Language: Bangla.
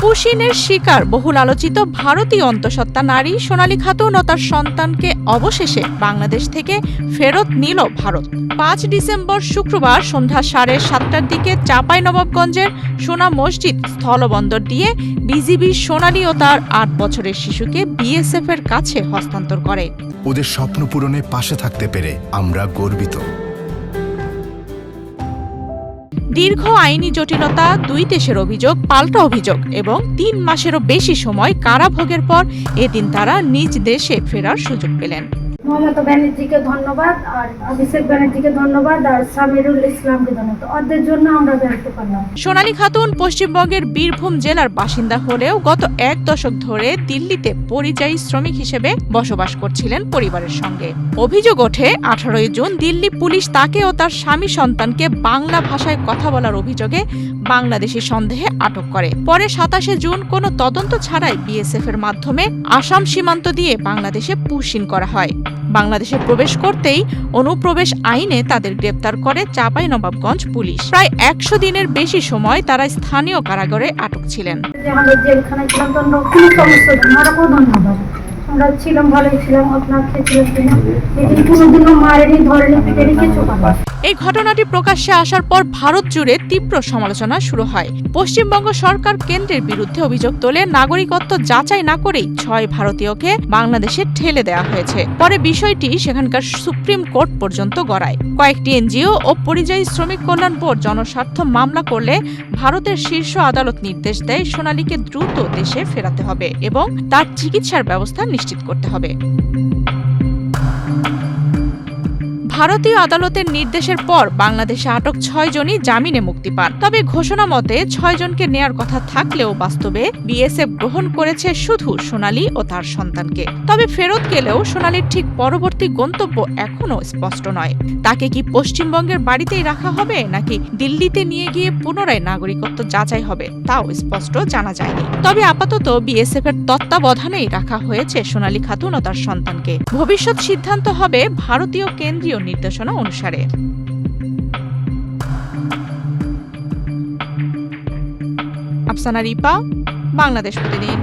পুশিনের শিকার বহুল আলোচিত ভারতীয় অন্তঃসত্ত্বা নারী সোনালী খাতুন ও তার সন্তানকে অবশেষে বাংলাদেশ থেকে ফেরত নিল ভারত। ৫ ডিসেম্বর শুক্রবার সন্ধ্যা ৭:৩০টার দিকে চাঁপাইনবাবগঞ্জের সোনা মসজিদ স্থলবন্দর দিয়ে বিজিবি সোনালী ও তার ৮ বছরের শিশুকে বিএসএফ এর কাছে হস্তান্তর করে। ওদের স্বপ্ন পূরণে পাশে থাকতে পেরে আমরা গর্বিত। দীর্ঘ আইনি জটিলতা, ২ দেশের অভিযোগ, পাল্টা অভিযোগ এবং ৩ মাসেরও বেশি সময় কারাভোগের পর এদিন তারা নিজ দেশে ফেরার সুযোগ পেলেন। মমতা ব্যানার্জিকে ধন্যবাদ, আর অভিষেক ব্যানার্জিকে ধন্যবাদ, আর সামিরুল ইসলামকে ধন্যবাদ। ওদের জন্য আমরা বেরোতে পারলাম। সোনালী খাতুন পশ্চিমবঙ্গের বীরভূম জেলার বাসিন্দা হলেও গত ১ দশক ধরে দিল্লিতে পরিযায়ী শ্রমিক হিসেবে বসবাস করছিলেন পরিবারের সঙ্গে। অভিযোগ ওঠে ১৮ জুন দিল্লি পুলিশ তাকে ও তার স্বামী সন্তানকে বাংলা ভাষায় কথা বলার অভিযোগে বাংলাদেশি সন্দেহে আটক করে। পরে ২৭ জুন কোনো তদন্ত ছাড়াই বিএসএফ এর মাধ্যমে আসাম সীমান্ত দিয়ে বাংলাদেশে পুশিন করা হয়। বাংলাদেশে প্রবেশ করতেই অনুপ্রবেশ আইনে তাদের গ্রেপ্তার করে চাঁপাইনবাবগঞ্জ পুলিশ। প্রায় ১০০ দিনের বেশি সময় তারা স্থানীয় কারাগারে আটক ছিলেন। আমরা জেলখানায় ছিলাম, তো আমরা কোনো সমস্যা নেই, আরও ধন্যবাদ। আমরা ছিলাম, ভালোই ছিলাম, আপনার খেয়েছিলাম, এদিন কোনোদিনও মারেনি, ধরেনি, পিটেনি, কিছু করে। এই ঘটনাটি প্রকাশ্যে আসার পর ভারত জুড়ে তীব্র সমালোচনা শুরু হয়। পশ্চিমবঙ্গ সরকার কেন্দ্রের বিরুদ্ধে অভিযোগ তোলে নাগরিকত্ব যাচাই না করেই ৬ ভারতীয়কে বাংলাদেশে ঠেলে দেওয়া হয়েছে। পরে বিষয়টি সেখানকার সুপ্রিম কোর্ট পর্যন্ত গড়ায়। কয়েকটি এনজিও ও পরিযায়ী শ্রমিক কল্যাণ বোর্ড জনস্বার্থ মামলা করলে ভারতের শীর্ষ আদালত নির্দেশ দেয় সোনালীকে দ্রুত দেশে ফেরাতে হবে এবং তার চিকিৎসার ব্যবস্থা নিশ্চিত করতে হবে। ভারতীয় আদালতের নির্দেশের পর বাংলাদেশে আটক ৬ জনই জামিনে মুক্তি পান। তবে ঘোষণা মতে ৬ জনকে নেয়ার কথা থাকলেও বাস্তবে বিএসএফ গ্রহণ করেছে শুধু সোনালী ও তার সন্তানকে। তবে ফেরত গেলেও সোনালীর ঠিক পরবর্তী গন্তব্য এখনও স্পষ্ট নয়। তাকে কি পশ্চিমবঙ্গের বাড়িতেই রাখা হবে নাকি দিল্লিতে নিয়ে গিয়ে পুনরায় নাগরিকত্ব যাচাই হবে তাও স্পষ্ট জানা যায়নি। তবে আপাতত বিএসএফ এর তত্ত্বাবধানেই রাখা হয়েছে সোনালী খাতুন ও তার সন্তানকে। ভবিষ্যৎ সিদ্ধান্ত হবে ভারতীয় কেন্দ্রীয় নির্দেশনা অনুসারে। আফসানা রিপা, বাংলাদেশ প্রতিদিন।